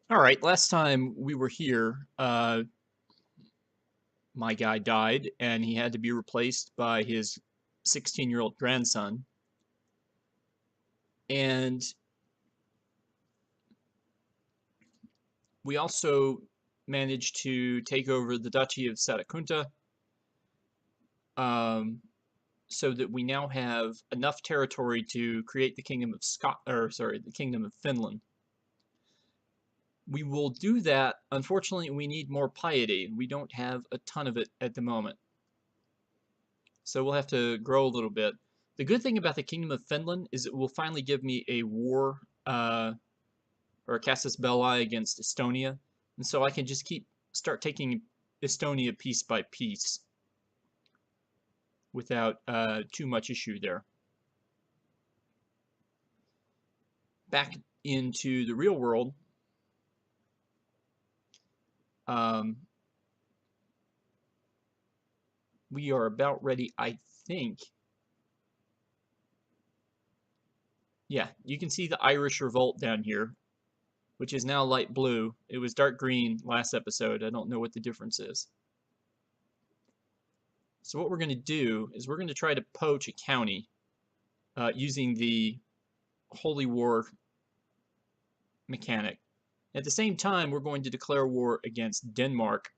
All right, last time we were here, my guy died and he had to be replaced by his 16-year-old grandson. And we also managed to take over the Duchy of Satakunta, um, so that we now have enough territory to create the Kingdom of the Kingdom of Finland. We will do that. Unfortunately, we need more piety. We don't have a ton of it at the moment. So we'll have to grow a little bit. The good thing about the Kingdom of Finland is it will finally give me a war or a casus belli against Estonia, and so I can just start taking Estonia piece by piece without too much issue there. Back into the real world, um, we are about ready, I think. Yeah, you can see the Irish revolt down here, which is now light blue. It was dark green last episode. I don't know what the difference is. So what we're going to do is we're going to try to poach a county using the Holy War mechanic. At the same time, we're going to declare war against Denmark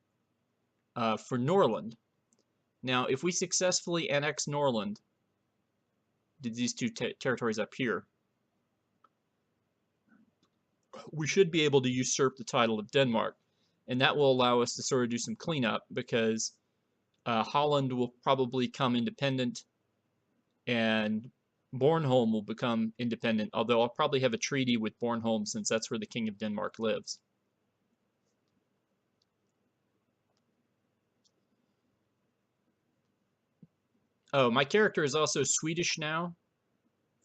for Norland. Now, if we successfully annex Norland, these two territories up here, we should be able to usurp the title of Denmark. And that will allow us to sort of do some cleanup because Holland will probably come independent and Bornholm will become independent, although I'll probably have a treaty with Bornholm since that's where the King of Denmark lives. Oh, my character is also Swedish now.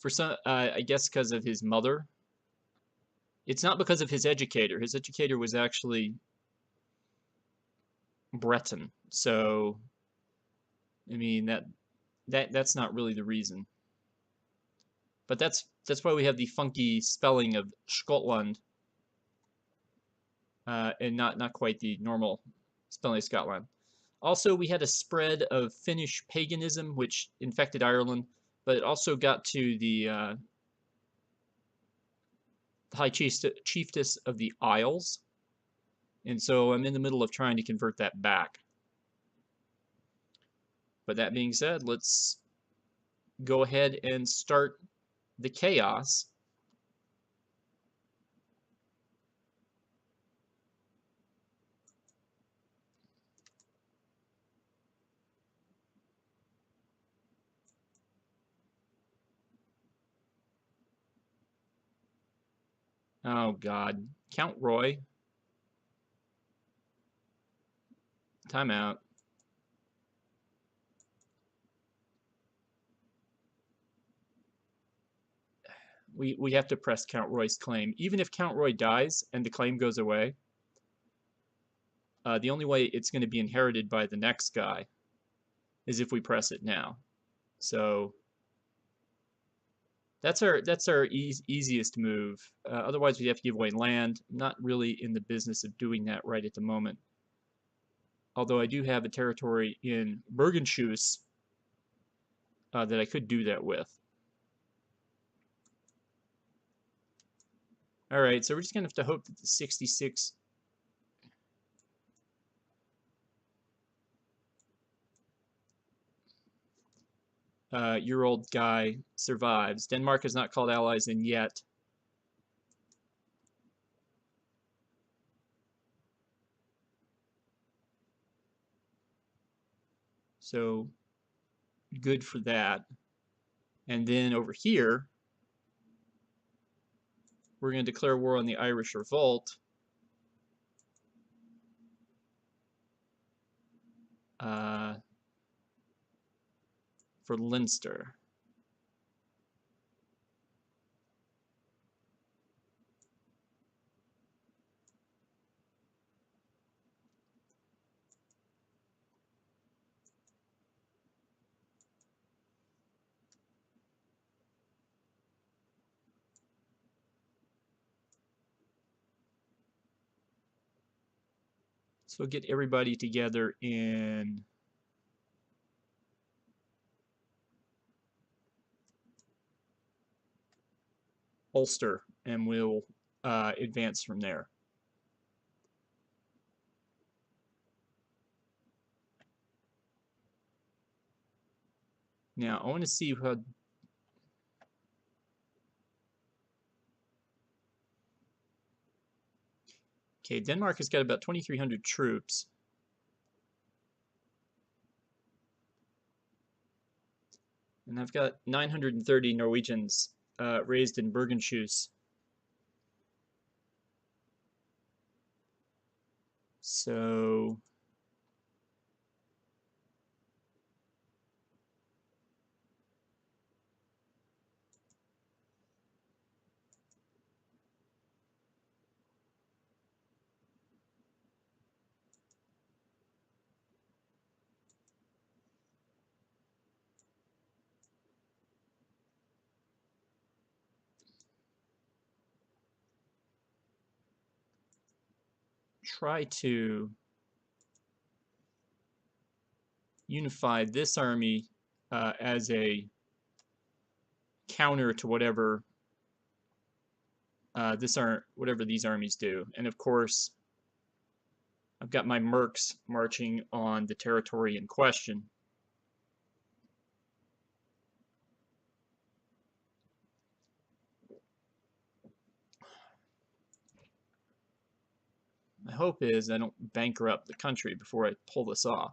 For some, I guess because of his mother. It's not because of his educator. His educator was actually Breton. So, I mean that's not really the reason. But that's why we have the funky spelling of Skottland, and not quite the normal spelling of Scotland. Also, we had a spread of Finnish paganism, which infected Ireland, but it also got to the High Chiefess of the Isles, and so I'm in the middle of trying to convert that back. But that being said, let's go ahead and start the chaos. Oh God, Count Roy, timeout. We have to press Count Roy's claim. Even if Count Roy dies and the claim goes away, the only way it's going to be inherited by the next guy is if we press it now. So that's our easiest move. Otherwise, we have to give away land. I'm not really in the business of doing that right at the moment. Although I do have a territory in Bergenschus that I could do that with. All right, so we're just gonna have to hope that the 66 year old guy survives. Denmark has not called allies in yet. So good for that. And then over here, we're going to declare war on the Irish Revolt. For Leinster. So we'll get everybody together in Ulster, and we'll advance from there. Now, I want to see how... Okay, Denmark has got about 2,300 troops. And I've got 930 Norwegians raised in Bergenshus. So... try to unify this army as a counter to whatever whatever these armies do. And of course, I've got my mercs marching on the territory in question. My hope is I don't bankrupt the country before I pull this off.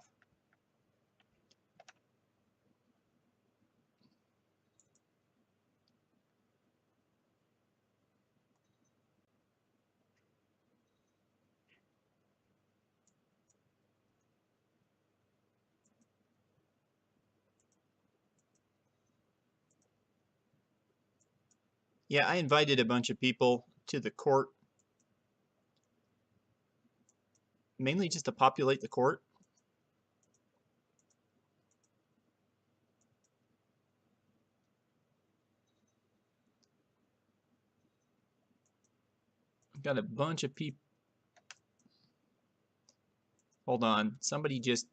Yeah, I invited a bunch of people to the court, mainly just to populate the court. I've got a bunch of people. Hold on, somebody just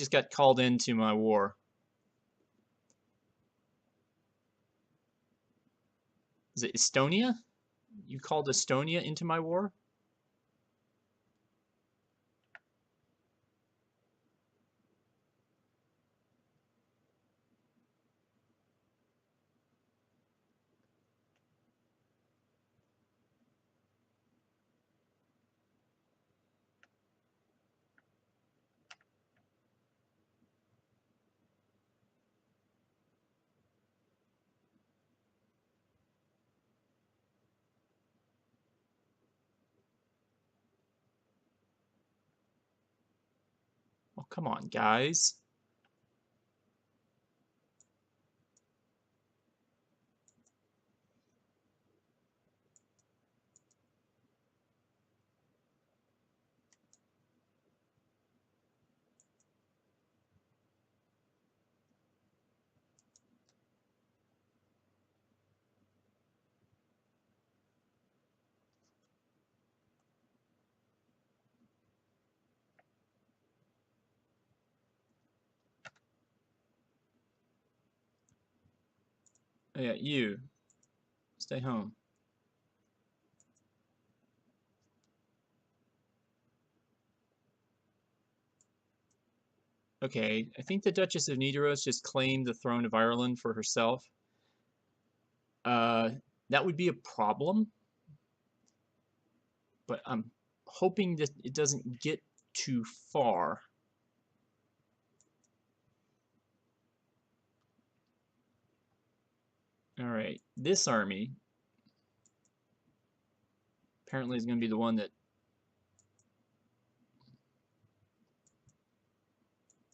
got called into my war. Is it Estonia? You called Estonia into my war? Oh, come on, guys. Oh, yeah, you. Stay home. Okay, I think the Duchess of Nidaros just claimed the throne of Ireland for herself. That would be a problem, but I'm hoping that it doesn't get too far. All right, this army apparently is going to be the one that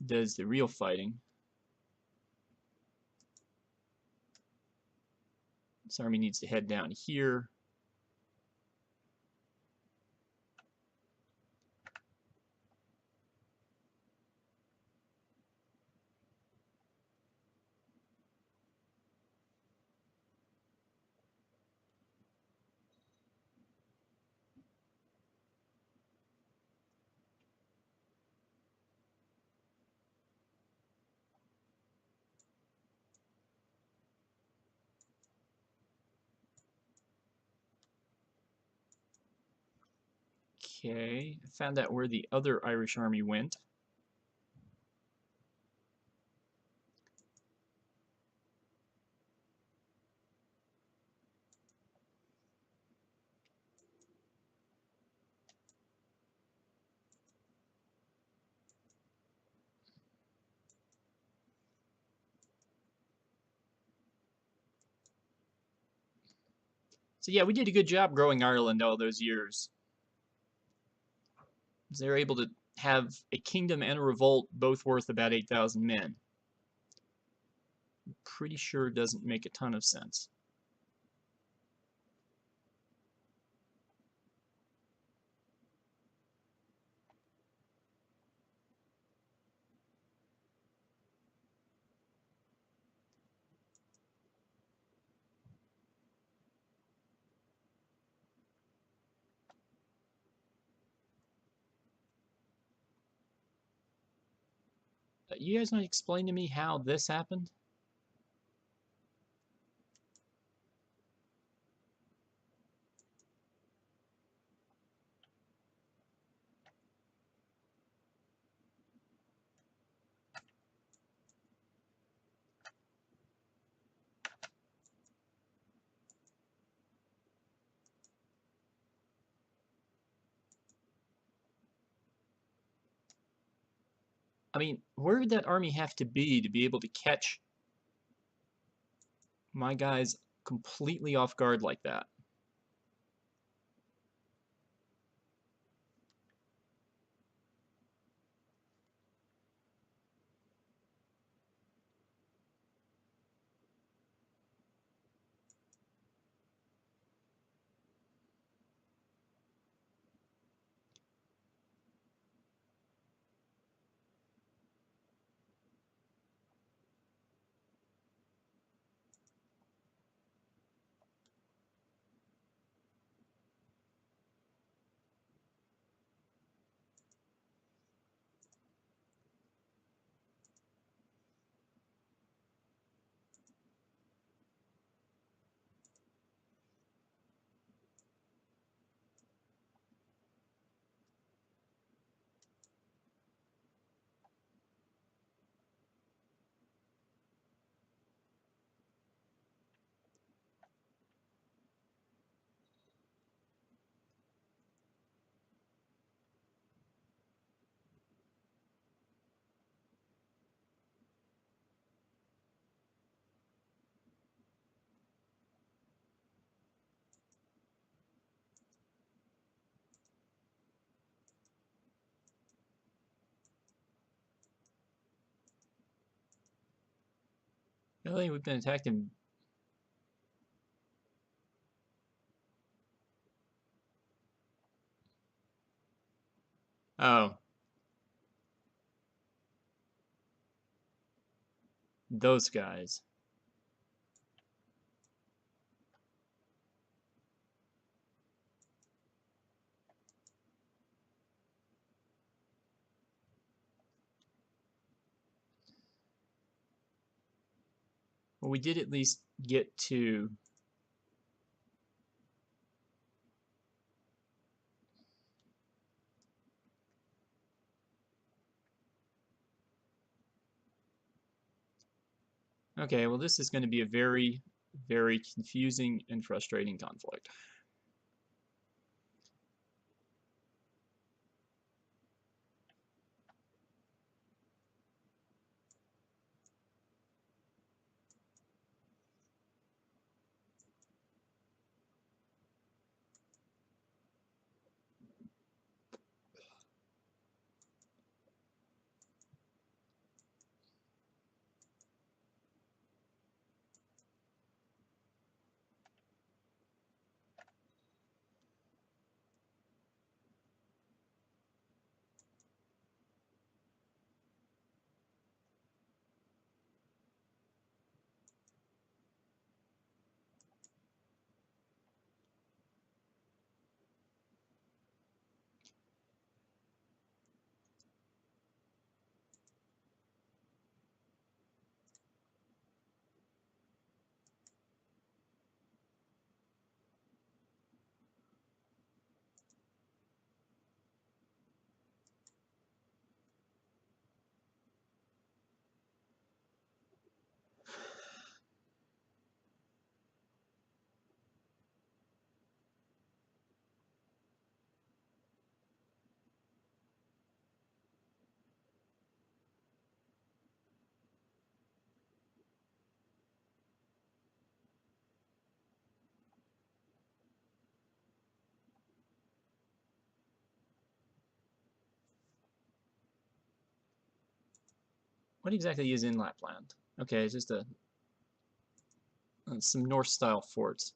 does the real fighting. This army needs to head down here. Okay, I found out where the other Irish army went. So yeah, we did a good job growing Ireland all those years. They were able to have a kingdom and a revolt both worth about 8,000 men. Pretty sure doesn't make a ton of sense. You guys want to explain to me how this happened? I mean, where did that army have to be able to catch my guys completely off guard like that? Really, we've been attacked in. Oh, those guys. Well, we did at least get to. Okay, well, this is going to be a very, very confusing and frustrating conflict. What exactly is in Lapland? Okay, it's just some Norse-style forts.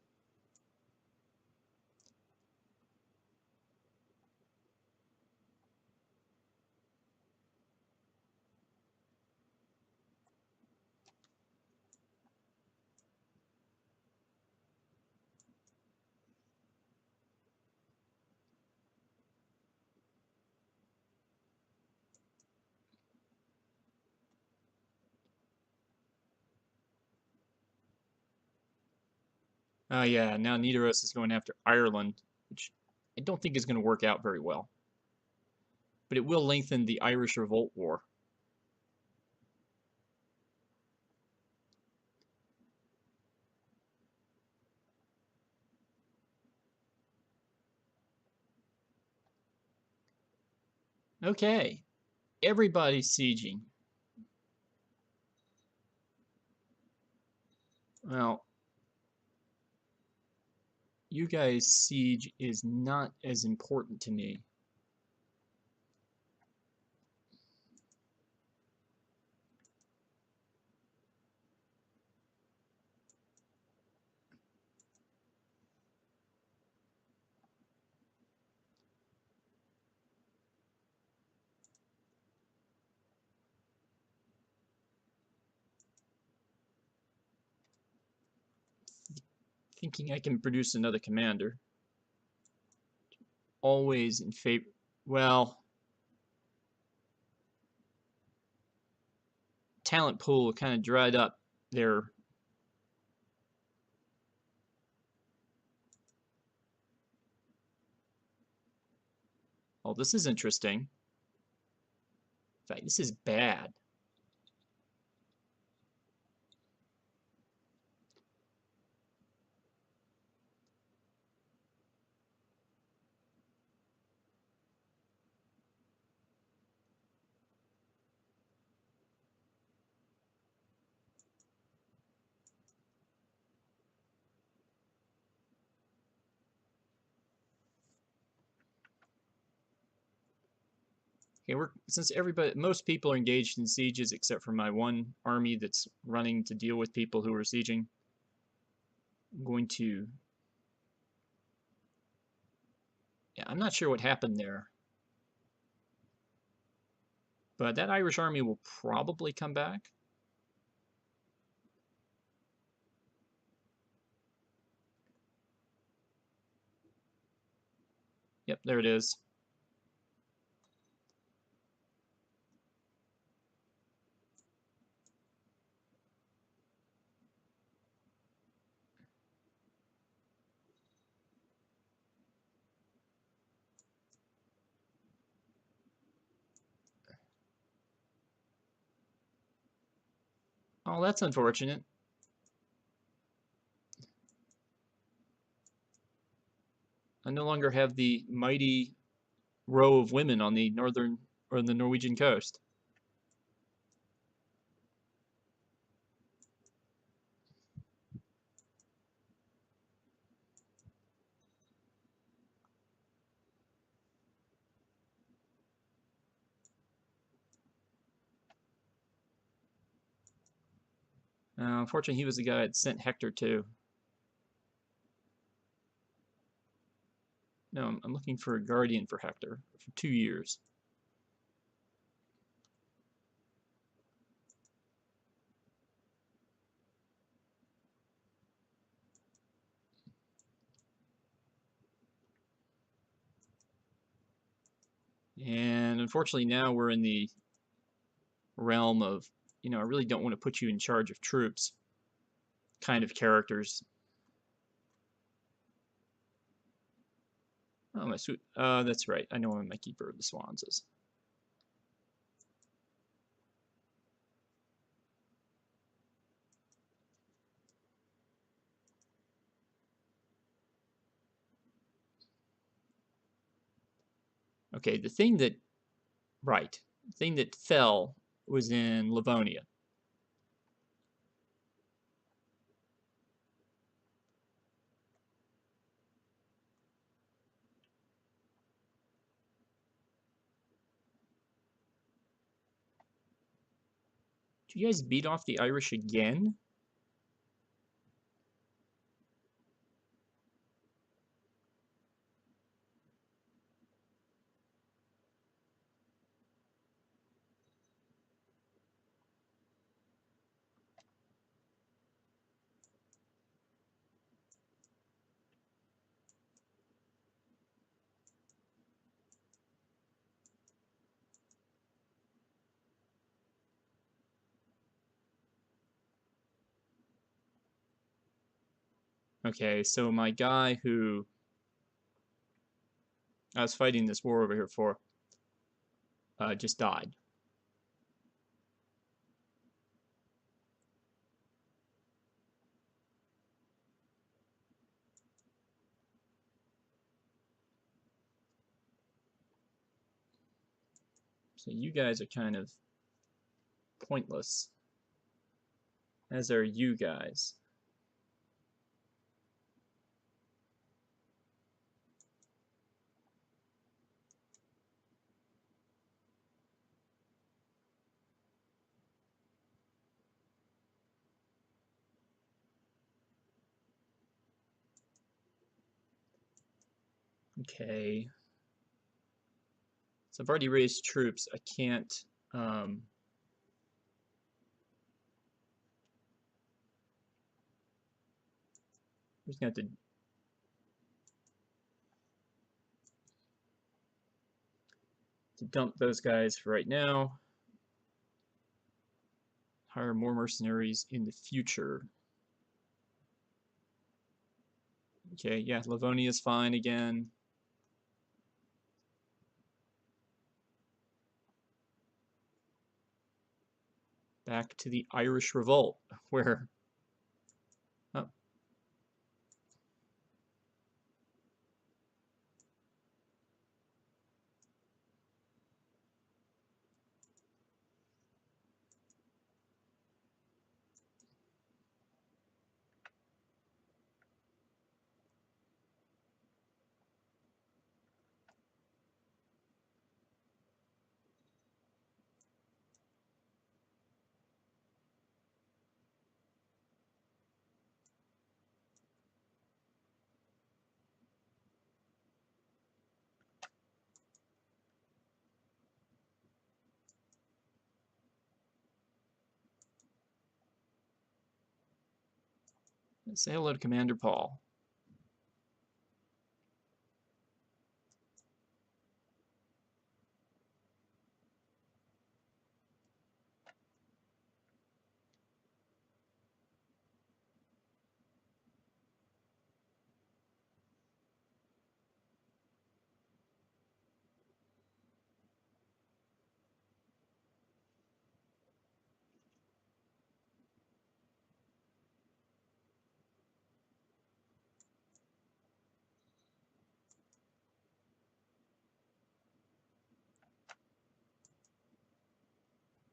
Oh yeah, now Nidaros is going after Ireland, which I don't think is going to work out very well. But it will lengthen the Irish Revolt War. Okay, everybody's sieging. Well, you guys' siege is not as important to me. Thinking I can produce another commander. Always in favor. Well, talent pool kind of dried up there. Oh, this is interesting. In fact, this is bad. Okay, since most people are engaged in sieges except for my one army that's running to deal with people who are sieging. I'm going to. Yeah, I'm not sure what happened there, but that Irish army will probably come back. Yep, there it is. Oh, that's unfortunate. I no longer have the mighty row of women on the northern or the Norwegian coast. Unfortunately, he was the guy that sent Hector to. No, I'm looking for a guardian for Hector for 2 years. And unfortunately, now we're in the realm of, I really don't want to put you in charge of troops kind of characters. Oh, my sweet. That's right. I know what my Keeper of the Swans is. Okay, the thing that fell was in Livonia. you guys beat off the Irish again? Okay, so my guy who I was fighting this war over here for just died. So you guys are kind of pointless, as are you guys. Okay. So I've already raised troops. I can't. I'm just gonna have to dump those guys for right now. Hire more mercenaries in the future. Okay, yeah, Livonia's fine again. Back to the Irish Revolt, where... Oh. Say hello to Commander Paul.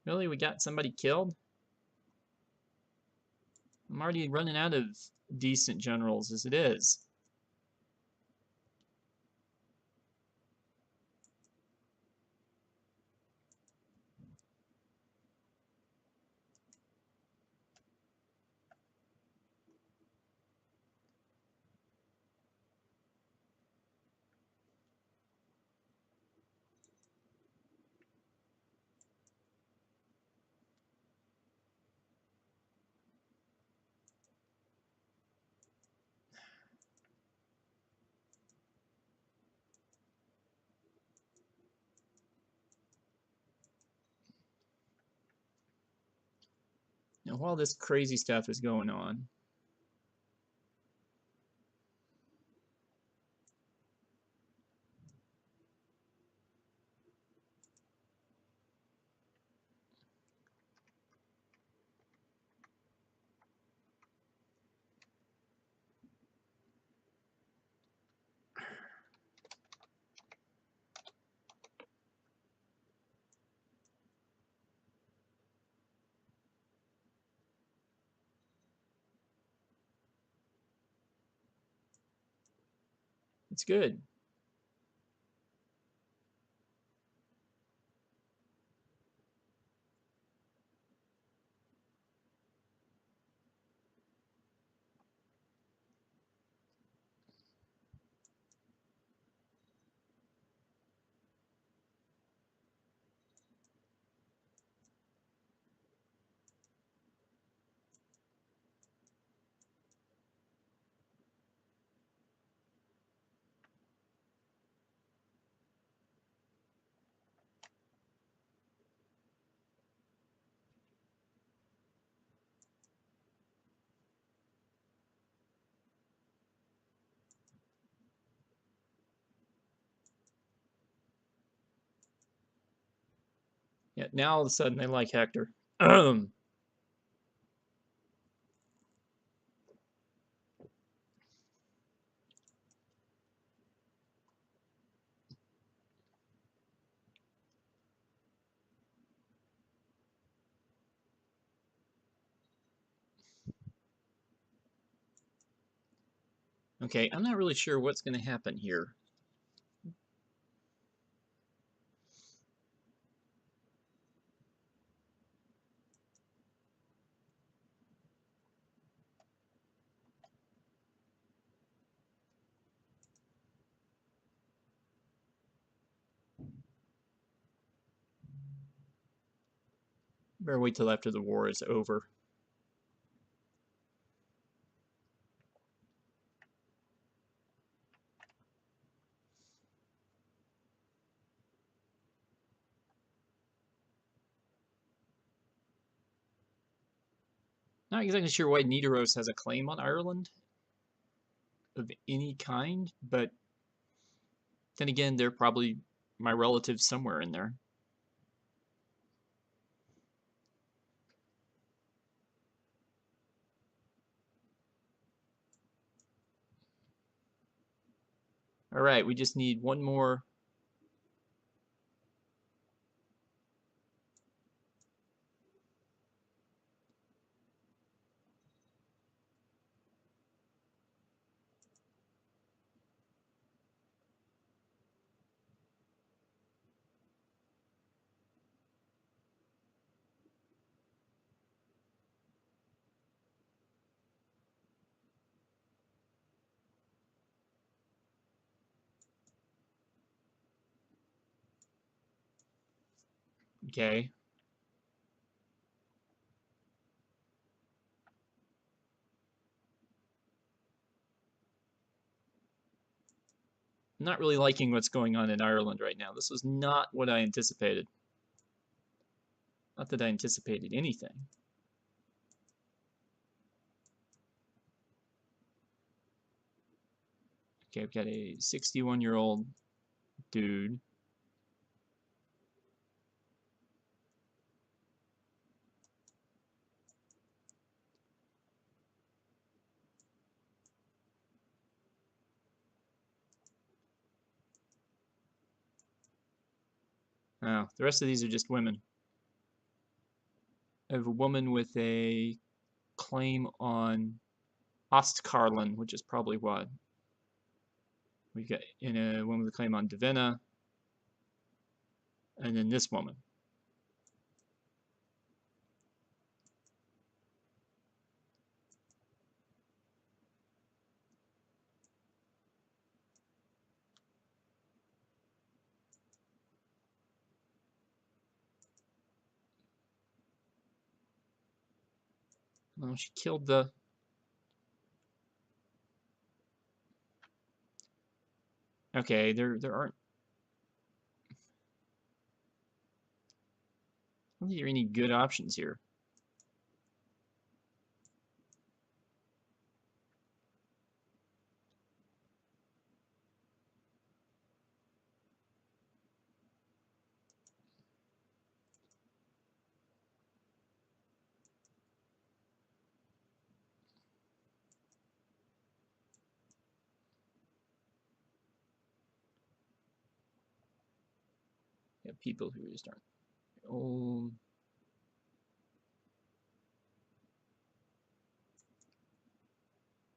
Really, we got somebody killed? I'm already running out of decent generals as it is. Now, while this crazy stuff is going on, it's good. Yeah, now all of a sudden they like Hector. Okay, I'm not really sure what's going to happen here. Better wait till after the war is over. Not exactly sure why Nidaros has a claim on Ireland of any kind, but then again, they're probably my relatives somewhere in there. All right, we just need one more. Okay. I'm not really liking what's going on in Ireland right now. This was not what I anticipated. Not that I anticipated anything. Okay, I've got a 61-year-old dude. Oh, the rest of these are just women. I have a woman with a claim on Ostkarlen, which is probably what we got in a woman with a claim on Davina, and then this woman. Well, she killed the. Okay, there aren't. I don't think there are any good options here. You have people who just aren't old.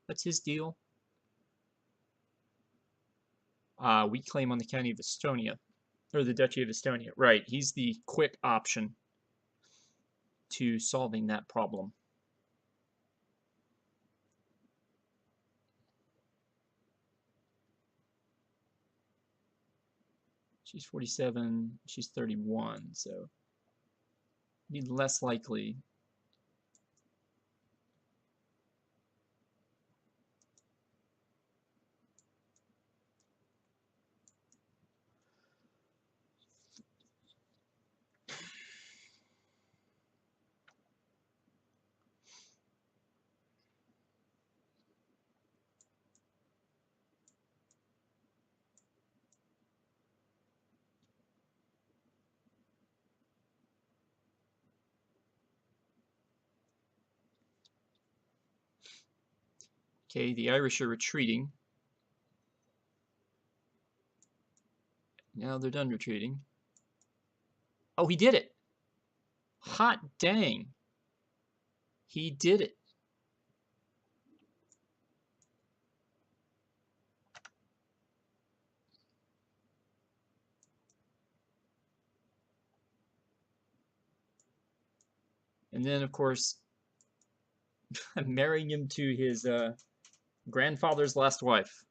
What's his deal? We claim on the county of Estonia, or the Duchy of Estonia. Right, he's the quick option to solving that problem. She's 47, she's 31, so be less likely. Okay, the Irish are retreating. Now they're done retreating. Oh, he did it! Hot dang! He did it. And then, of course, marrying him to his grandfather's last wife.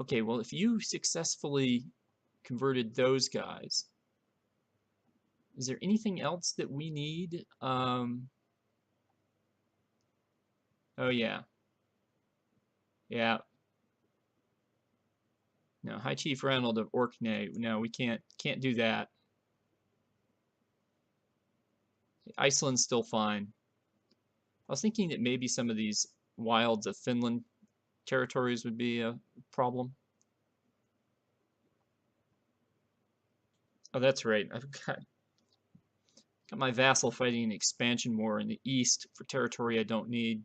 Okay, well, if you successfully converted those guys, is there anything else that we need? Oh yeah, yeah. No, High Chief Ranald of Orkney. No, we can't do that. Iceland's still fine. I was thinking that maybe some of these wilds of Finland territories would be a problem. Oh, that's right. I've got my vassal fighting an expansion war in the east for territory I don't need.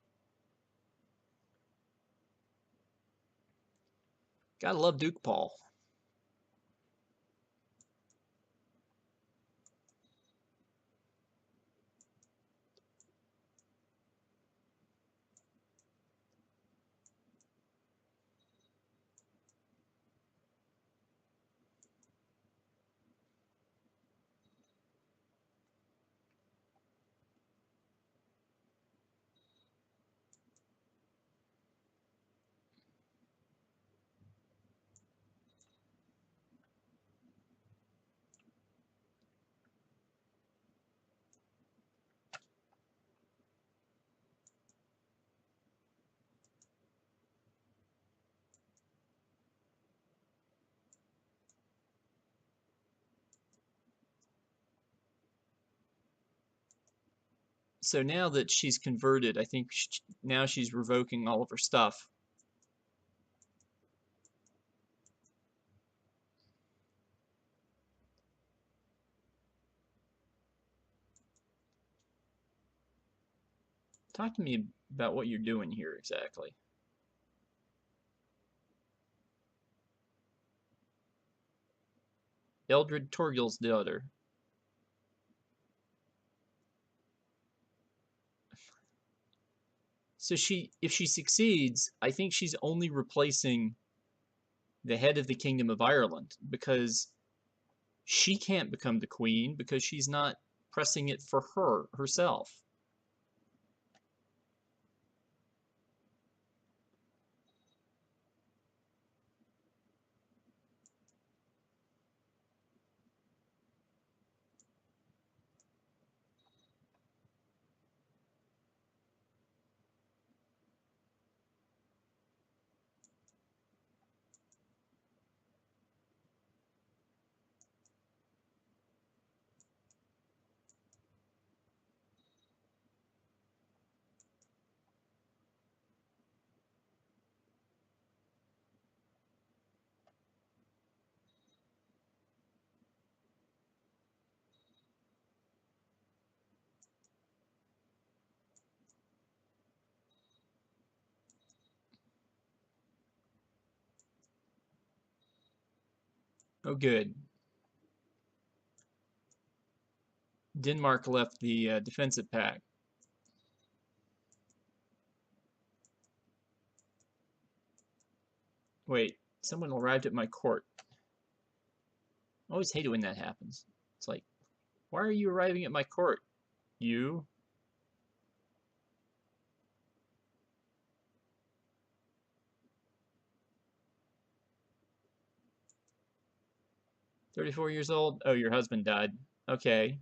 Gotta love Duke Paul. So now that she's converted, I think now she's revoking all of her stuff. Talk to me about what you're doing here exactly. Eldred Torgil's daughter. So if she succeeds, I think she's only replacing the head of the Kingdom of Ireland because she can't become the queen because she's not pressing it for herself. Oh, good. Denmark left the defensive pact. Wait, someone arrived at my court. I always hate it when that happens. It's like, why are you arriving at my court? You? 34 years old? Oh, your husband died. Okay.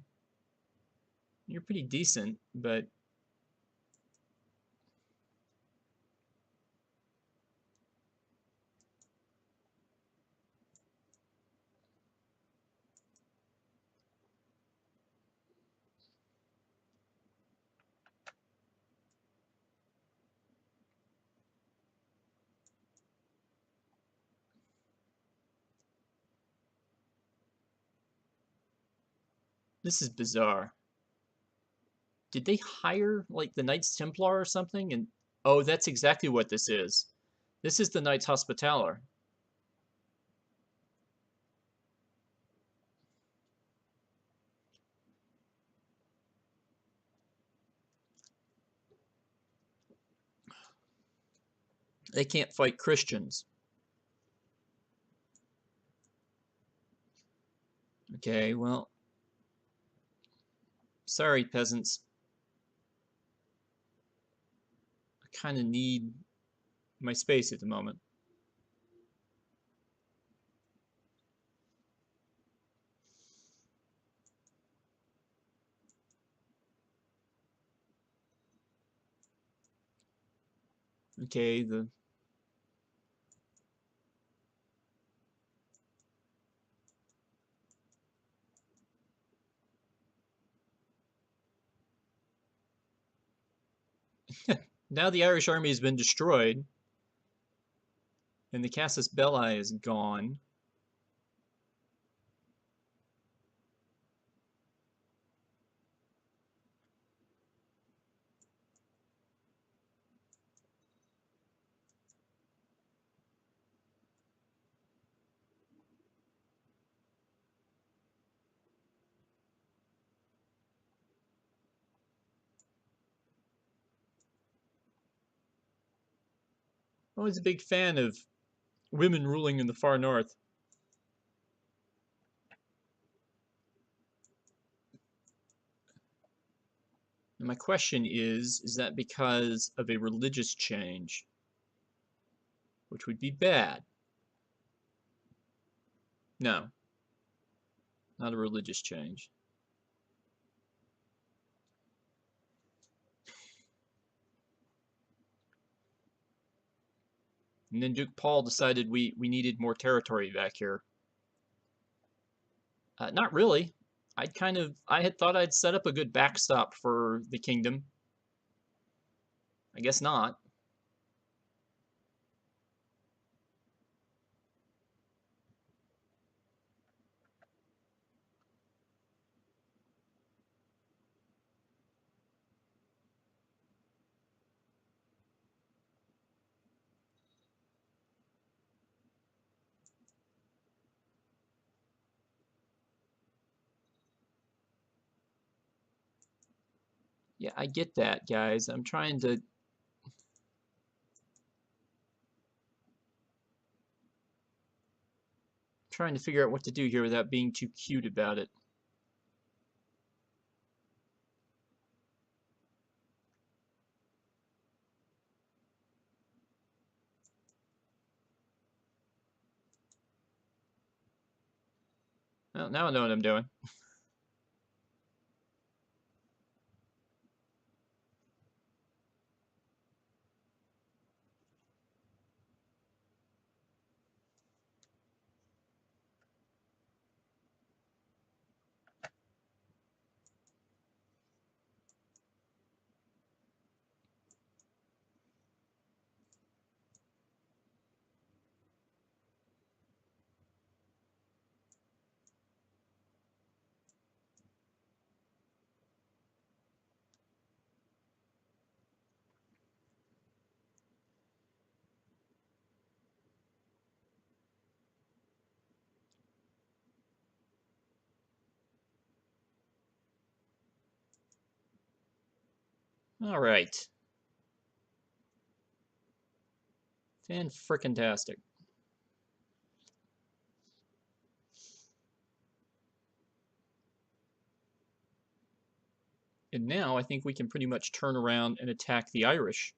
You're pretty decent, but This is bizarre. Did they hire, like, the Knights Templar or something? And oh, that's exactly what this is. This is the Knights Hospitaller. They can't fight Christians. Okay, well, sorry, peasants. I kind of need my space at the moment. Okay, now the Irish army has been destroyed, and the Casus Belli is gone. I'm always a big fan of women ruling in the far north. And my question is that because of a religious change? Which would be bad. No, not a religious change. And then Duke Paul decided we needed more territory back here. Not really. I had thought I'd set up a good backstop for the kingdom. I guess not. Yeah, I get that, guys. I'm trying to figure out what to do here without being too cute about it. Well, now I know what I'm doing. All right. Fan-frickin-tastic. And now I think we can pretty much turn around and attack the Irish.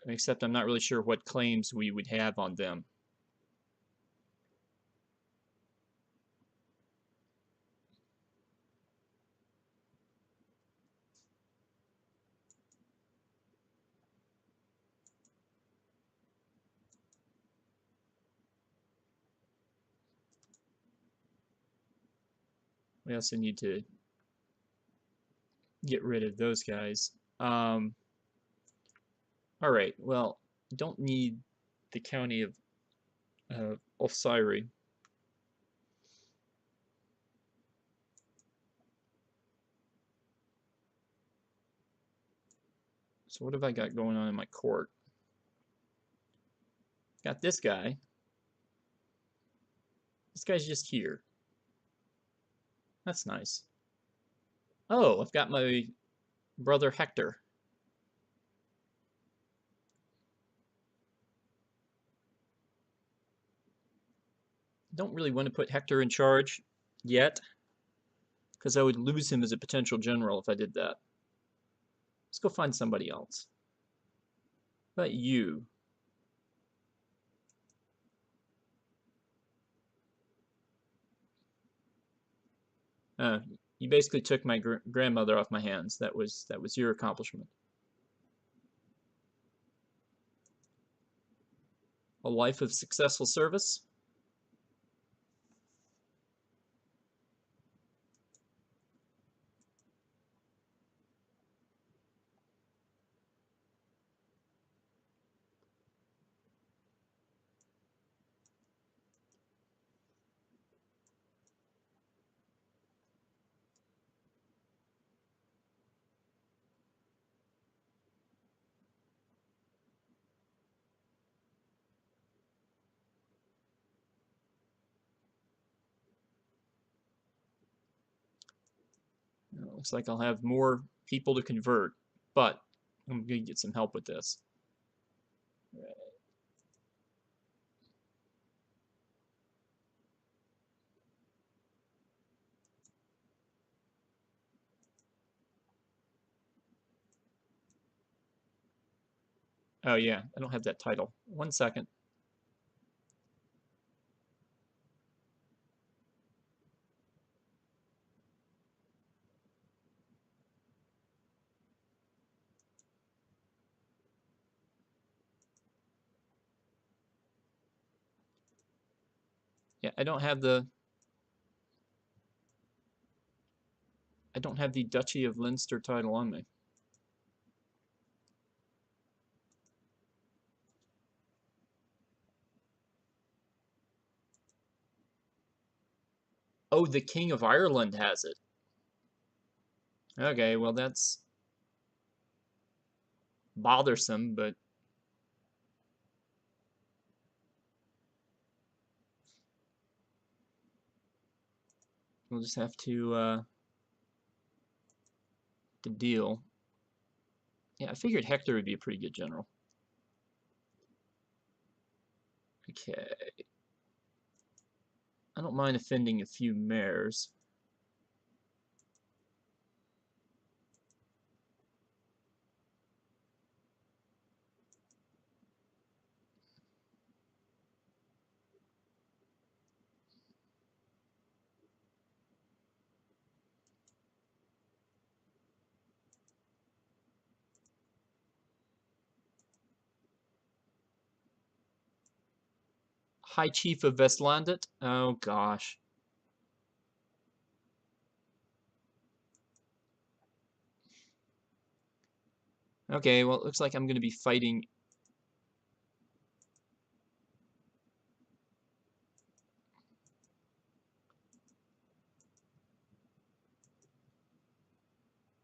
Except I'm not really sure what claims we would have on them. We also need to get rid of those guys. All right, well, don't need the county of Ulfsiri. So what have I got going on in my court? Got this guy. This guy's just here. That's nice. Oh, I've got my brother Hector. Don't really want to put Hector in charge yet, because I would lose him as a potential general if I did that. Let's go find somebody else. How about you? You basically took my grandmother off my hands. That was your accomplishment. A life of successful service. Looks like I'll have more people to convert, but I'm going to get some help with this. Oh yeah, I don't have that title. 1 second. Yeah, I don't have the Duchy of Leinster title on me. Oh, the King of Ireland has it. Okay, well that's bothersome, but we'll just have to deal. Yeah, I figured Hector would be a pretty good general. Okay. I don't mind offending a few mayors. High Chief of Vestlandet? Oh gosh. Okay, well, it looks like I'm going to be fighting.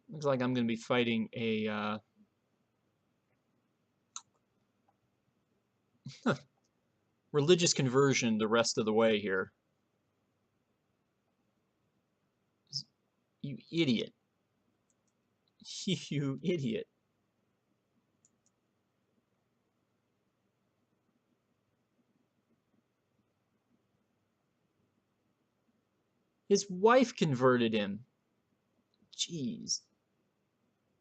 Looks like I'm going to be fighting a religious conversion the rest of the way here. You idiot. You idiot. His wife converted him. Jeez.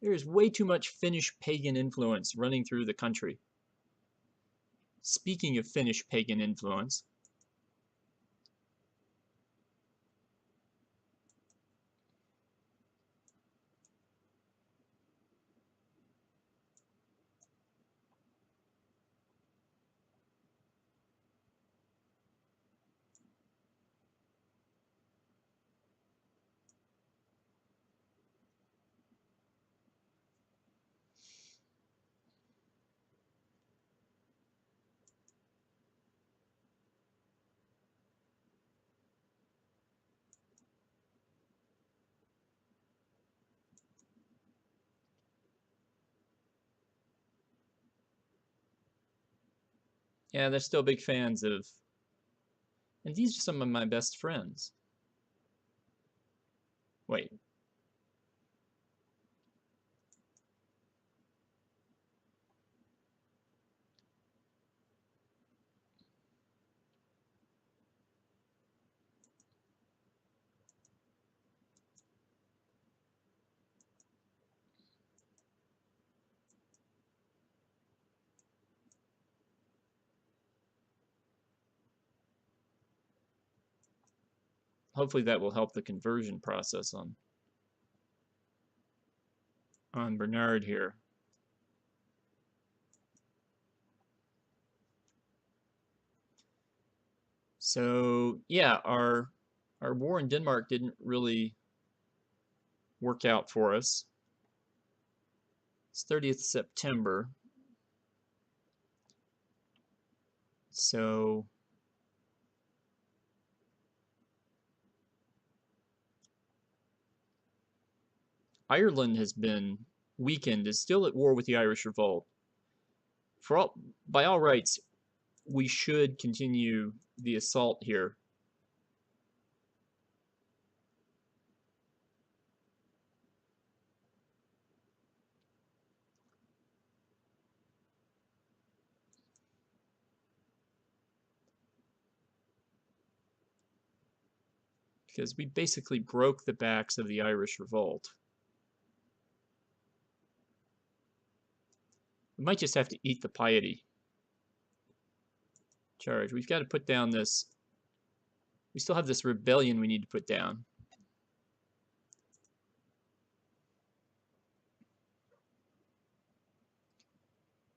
There's way too much Finnish pagan influence running through the country. Speaking of Finnish pagan influence, Yeah, they're still big fans of, and these are some of my best friends. Wait. Hopefully that will help the conversion process on Bernard here. So yeah, our war in Denmark didn't really work out for us. It's 30th September. So Ireland has been weakened, is still at war with the Irish Revolt. By all rights, we should continue the assault here. Because we basically broke the backs of the Irish Revolt. We might just have to eat the piety charge. We've got to put down this. We still have this rebellion we need to put down.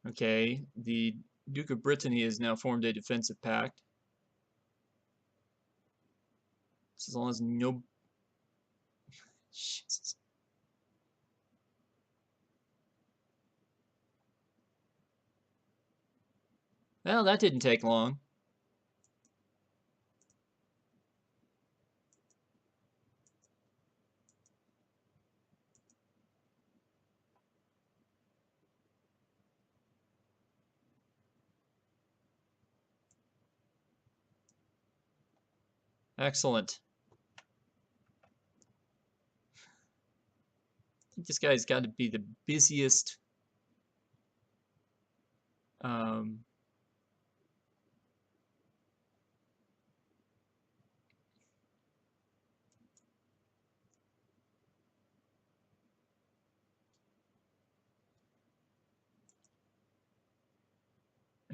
Okay, the Duke of Brittany has now formed a defensive pact. As long as no... Jesus. Well, that didn't take long. Excellent. I think this guy's got to be the busiest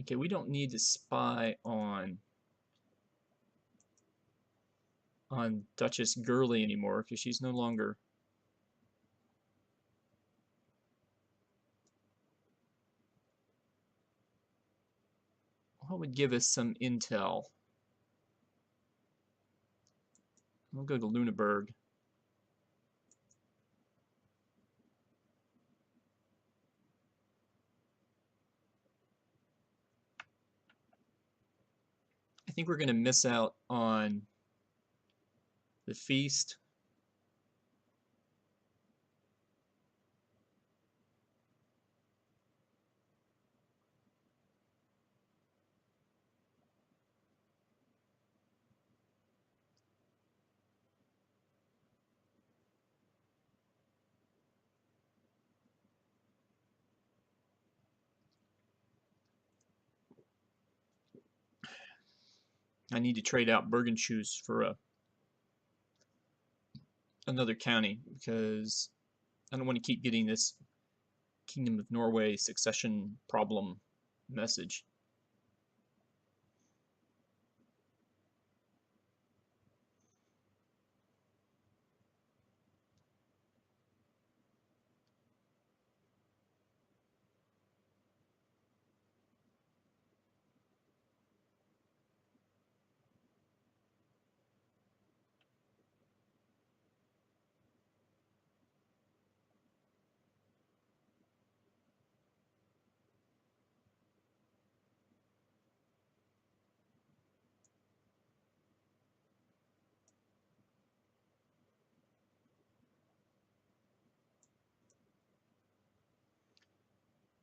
okay, we don't need to spy on Duchess Gurley anymore because she's no longer... What would give us some intel? We'll go to Lüneburg. I think we're going to miss out on the feast. I need to trade out Bergenshoes for another county because I don't want to keep getting this Kingdom of Norway succession problem message.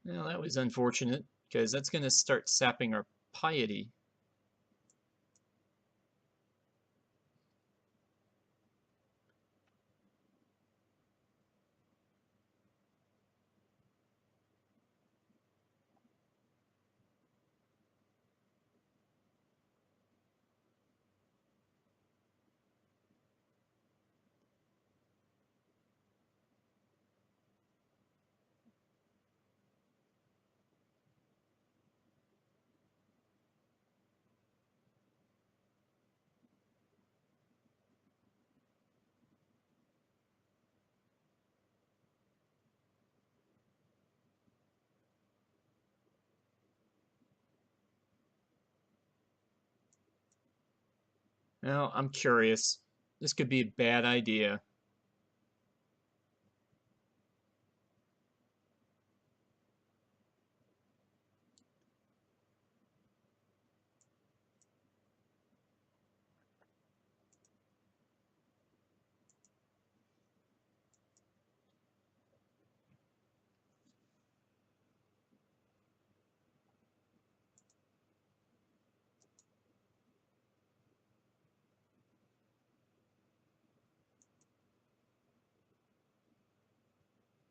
Well, that was unfortunate because that's going to start sapping our piety. Now, I'm curious. This could be a bad idea.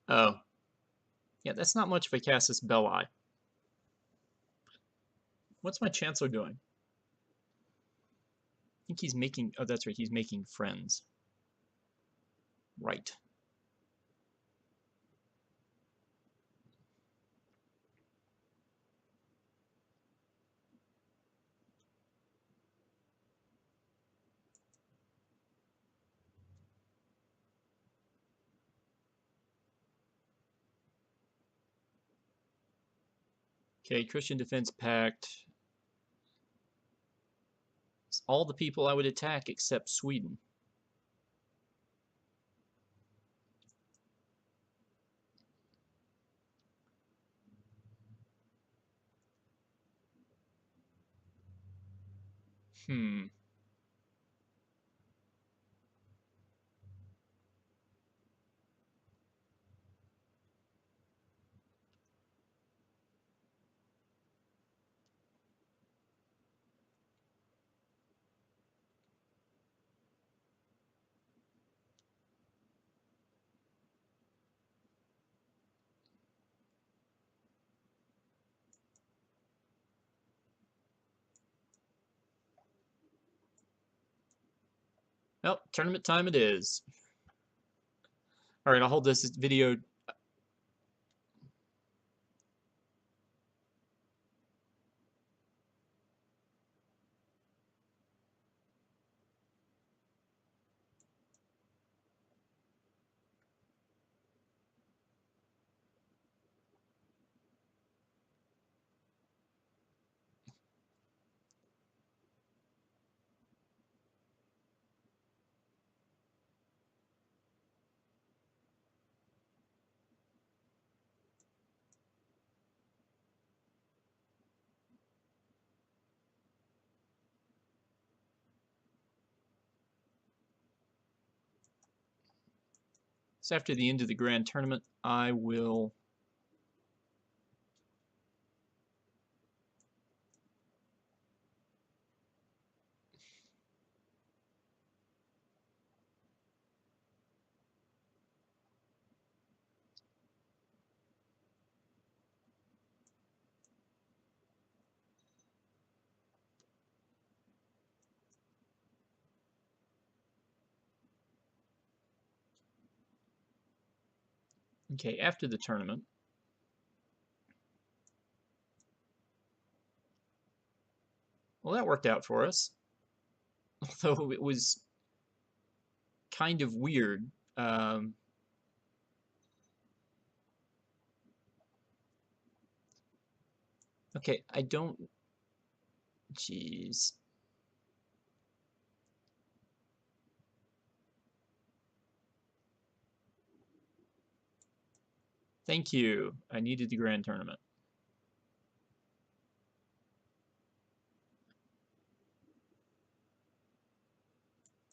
Oh. Yeah, that's not much of a Casus Belli. What's my Chancellor doing? I think he's making... Oh, that's right. He's making friends. Right. Okay, Christian Defense Pact. It's all the people I would attack except Sweden. Hmm. Well, tournament time it is. All right, I'll hold this video. So after the end of the grand tournament, I will... Okay, after the tournament, well, that worked out for us. Although it was kind of weird. Okay, I don't... Jeez. Thank you. I needed the grand tournament.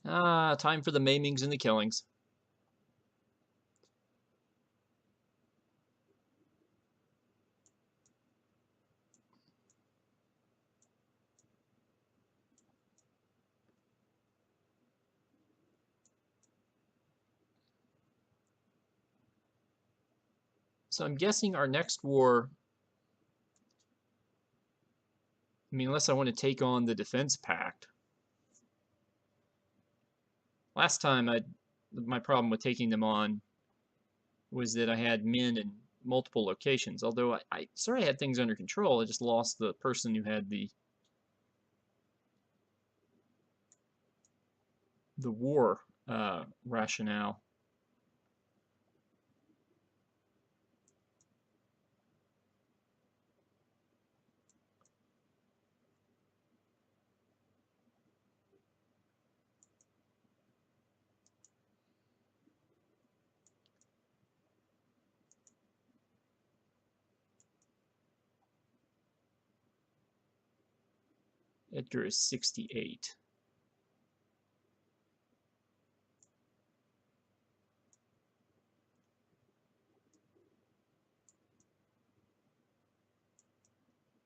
Ah, time for the maimings and the killings. So I'm guessing our next war, I mean, unless I want to take on the Defense Pact. Last time, my problem with taking them on was that I had men in multiple locations. Although I sort of had things under control, I just lost the person who had the war rationale. Edgar is 68.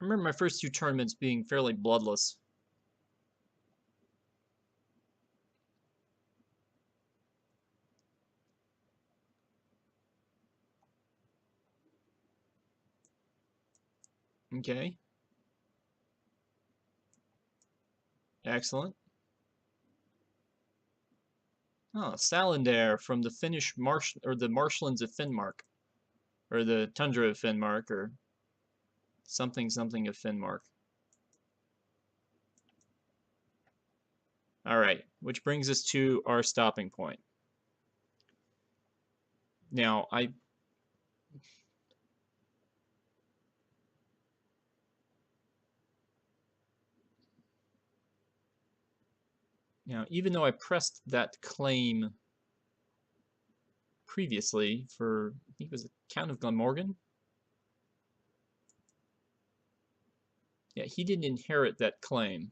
I remember my first two tournaments being fairly bloodless. Okay. Excellent. Oh, Salander from the Finnish the marshlands of Finnmark, or the tundra of Finnmark, or something something of Finnmark. All right, which brings us to our stopping point. Now, even though I pressed that claim previously for, I think it was the Count of Glamorgan. Yeah, he didn't inherit that claim.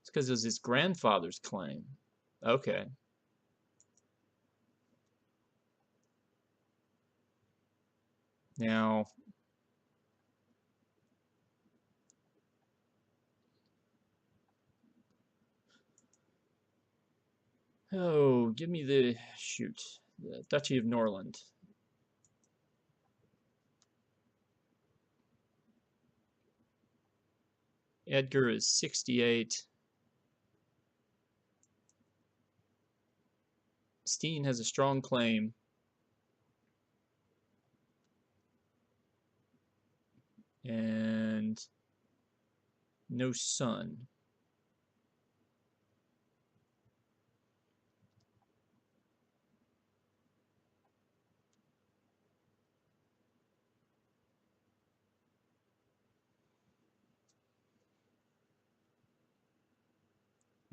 It's because it was his grandfather's claim. Okay. Now, oh, give me the Duchy of Norland. Edgar is 68. Steen has a strong claim. And no son.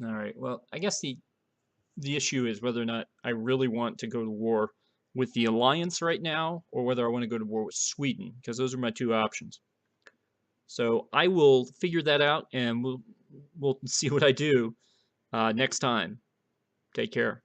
All right. Well, I guess the issue is whether or not I really want to go to war with the Alliance right now, or whether I want to go to war with Sweden, because those are my two options. So I will figure that out, and we'll see what I do next time. Take care.